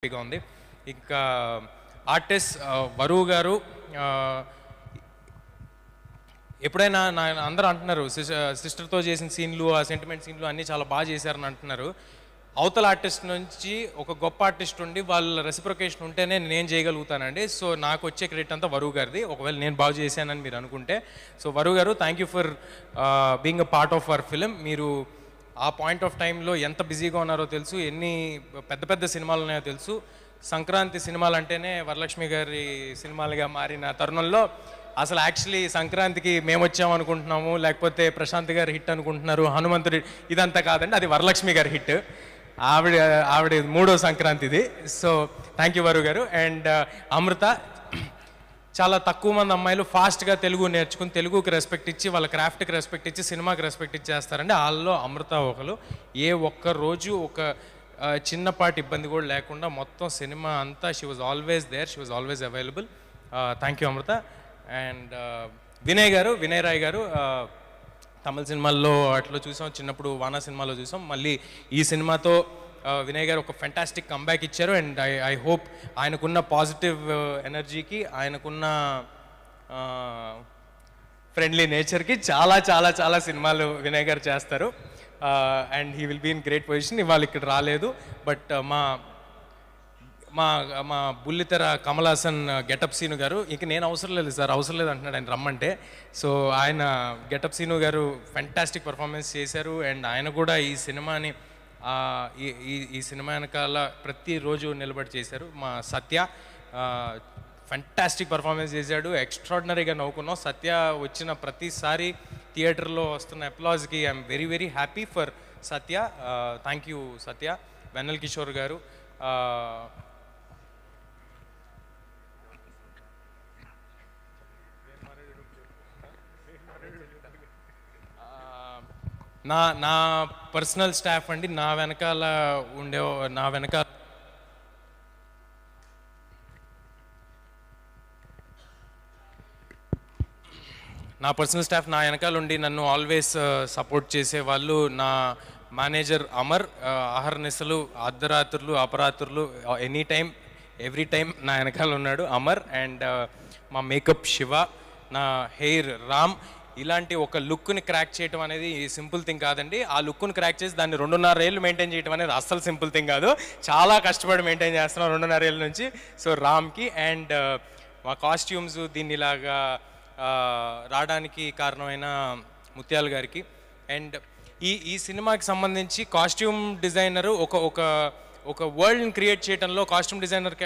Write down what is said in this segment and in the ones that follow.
హ్యాపీగా ఉంది. ఇంకా ఆర్టిస్ట్ వరువు గారు ఎప్పుడైనా అందరూ అంటున్నారు సిస్టర్తో చేసిన సీన్లు, ఆ సెంటిమెంట్ సీన్లు అన్నీ చాలా బాగా చేశారని అంటున్నారు. అవతల ఆర్టిస్ట్ నుంచి ఒక గొప్ప ఆర్టిస్ట్ ఉండి వాళ్ళ రెసిప్రొకేషన్ ఉంటేనే నేను చేయగలుగుతానండి. సో నాకు వచ్చే క్రెడిట్ అంతా వరువు గారిది, ఒకవేళ నేను బాగా చేశానని మీరు అనుకుంటే. సో వరువు గారు, thank you for being a part of our film. మీరు ఆ పాయింట్ ఆఫ్ టైంలో ఎంత బిజీగా ఉన్నారో తెలుసు, ఎన్ని పెద్ద పెద్ద సినిమాలు ఉన్నాయో తెలుసు. సంక్రాంతి సినిమాలు అంటేనే వరలక్ష్మి గారి సినిమాలుగా మారిన తరుణంలో అసలు యాక్చువల్లీ సంక్రాంతికి మేము వచ్చామనుకుంటున్నాము, లేకపోతే ప్రశాంత్ గారి హిట్ అనుకుంటున్నారు, హనుమంతుడి, ఇదంతా కాదండి, అది వరలక్ష్మి గారి హిట్. ఆవిడ మూడో సంక్రాంతిది. సో థ్యాంక్ యూ వరువు గారు. అండ్ అమృత, చాలా తక్కువ మంది అమ్మాయిలు ఫాస్ట్గా తెలుగు నేర్చుకుని తెలుగుకి రెస్పెక్ట్ ఇచ్చి, వాళ్ళ క్రాఫ్ట్కి రెస్పెక్ట్ ఇచ్చి, సినిమాకి రెస్పెక్ట్ ఇచ్చేస్తారండి. వాళ్ళలో అమృత ఒకరు. ఏ ఒక్క రోజు ఒక చిన్నపాటి ఇబ్బంది కూడా లేకుండా మొత్తం సినిమా అంతా she was always there, she was always available. Thank you Amrita. And Vinay garu, Vinay Roy గారు, తమిళ సినిమాల్లో అట్లా చూసాం, చిన్నప్పుడు వానా సినిమాలో చూసాం. మళ్ళీ ఈ సినిమాతో వినయ్ గారు ఒక ఫెంటాస్టిక్ కంబ్యాక్ ఇచ్చారు. అండ్ ఐ హోప్ ఆయనకున్న పాజిటివ్ ఎనర్జీకి, ఆయనకున్న ఫ్రెండ్లీ నేచర్కి చాలా చాలా చాలా సినిమాలు వినయ్ గారు చేస్తారు. And he will be in great position. ఇవాళ ఇక్కడ రాలేదు, బట్ మా మా మా బుల్లితెర కమల్ హాసన్ గెటప్ సీను గారు, ఇంక నేను అవసరం లేదు సార్, అవసరం లేదు అంటున్నాడు ఆయన రమ్మంటే. సో ఆయన గెటప్ సీను గారు ఫెంటాస్టిక్ పర్ఫార్మెన్స్ చేశారు. అండ్ ఆయన కూడా ఈ సినిమాని ఈ సినిమా వెనకాల ప్రతిరోజు నిలబడి చేశారు. మా సత్య ఫెంటాస్టిక్ పర్ఫార్మెన్స్ చేశాడు, ఎక్స్ట్రాడినరీగా నవ్వుకున్నాం. సత్య వచ్చిన ప్రతిసారి థియేటర్లో వస్తున్న అప్లాజ్కి I'm very very happy for Satya. Thank you Satya. Vennela Kishore గారు, నా పర్సనల్ స్టాఫ్ అండి, నా వెనకాల నా పర్సనల్ స్టాఫ్ నా వెనకాల ఉండి నన్ను ఆల్వేస్ సపోర్ట్ చేసేవాళ్ళు. నా మేనేజర్ అమర్, అహర్నిశలు, అర్ధరాత్రులు, అపరాత్రులు, ఎనీ టైం ఎవ్రీ టైం నా వెనకాల ఉన్నాడు అమర్. అండ్ మా మేకప్ శివ, నా హెయిర్ రామ్. ఇలాంటి ఒక లుక్ని క్రాక్ చేయడం అనేది సింపుల్ థింగ్ కాదండి. ఆ లుక్ని క్రాక్ చేసి దాన్ని 2.5 ఏళ్ళు మెయింటైన్ చేయడం అనేది అస్సలు సింపుల్ థింగ్ కాదు. చాలా కష్టపడి మెయింటైన్ చేస్తున్నాం 2.5 ఏళ్ళ నుంచి. సో రామ్కి. అండ్ మా కాస్ట్యూమ్స్ దీన్ని ఇలాగా రావడానికి కారణమైన ముత్యాల గారికి. అండ్ ఈ సినిమాకి సంబంధించి కాస్ట్యూమ్ డిజైనరు ఒక వరల్డ్ని క్రియేట్ చేయడంలో కాస్ట్యూమ్ డిజైనర్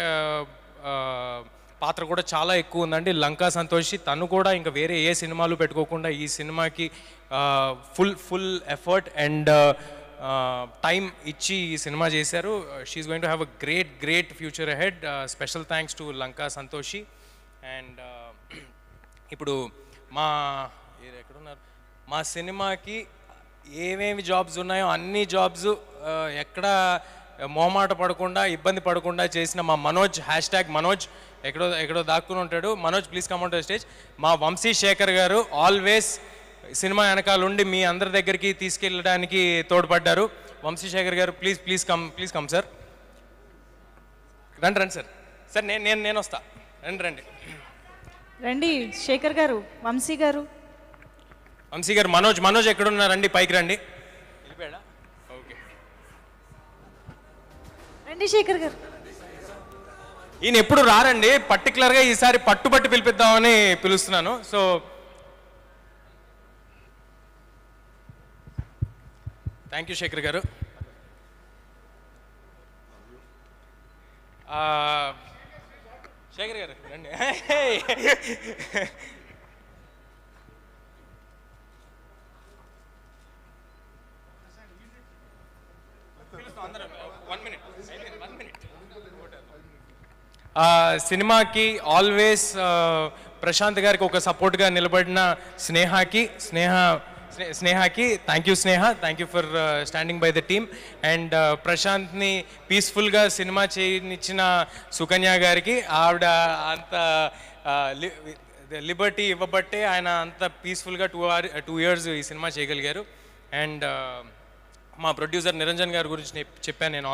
పాత్ర కూడా చాలా ఎక్కువ ఉందండి. లంకా సంతోషి, తను కూడా ఇంకా వేరే ఏ సినిమాలు పెట్టుకోకుండా ఈ సినిమాకి ఫుల్ ఎఫర్ట్ అండ్ టైం ఇచ్చి ఈ సినిమా చేశారు. She is going to have a great future ahead. Special thanks to Lanka Santoshi. And ఇప్పుడు ఎక్కడున్నారు, మా సినిమాకి ఏమేమి జాబ్స్ ఉన్నాయో అన్ని జాబ్స్ ఎక్కడ మొహమాట పడకుండా, ఇబ్బంది పడకుండా చేసిన మా మనోజ్, #మనోజ్, ఎక్కడో దాక్కుని ఉంటాడు. Manoj, please come on to the stage. మా వంశీ శేఖర్ గారు ఆల్వేస్ సినిమా వెనకాల ఉండి మీ అందరి దగ్గరికి తీసుకెళ్ళడానికి తోడ్పడ్డారు. వంశీ శేఖర్ గారు, ప్లీజ్ కమ్ సార్. రండి సార్. నేను వస్తా. రండి శేఖర్ గారు, వంశీ గారు. మనోజ్ ఎక్కడున్నారండి? పైకి రండి. ఓకే, రండి శేఖర్ గారు. ఈయన ఎప్పుడు రారండి, పర్టికులర్గా ఈసారి పట్టుబట్టి పిలిపిద్దామని పిలుస్తున్నాను. సో థ్యాంక్ యూ శేఖర్ గారు. శేఖర్ గారు రండి. సినిమాకి ఆల్వేస్ ప్రశాంత్ గారికి ఒక సపోర్ట్గా నిలబడిన స్నేహకి thank you Sneha. Thank you for standing by the team. And ప్రశాంత్ని పీస్ఫుల్గా సినిమా చేయనిచ్చిన సుకన్య గారికి, ఆవిడ అంత లిబర్టీ ఇవ్వబట్టే ఆయన అంత పీస్ఫుల్గా 2 years ఈ సినిమా చేయగలిగారు. అండ్ మా ప్రొడ్యూసర్ నిరంజన్ గారి గురించి చెప్పాను నేను.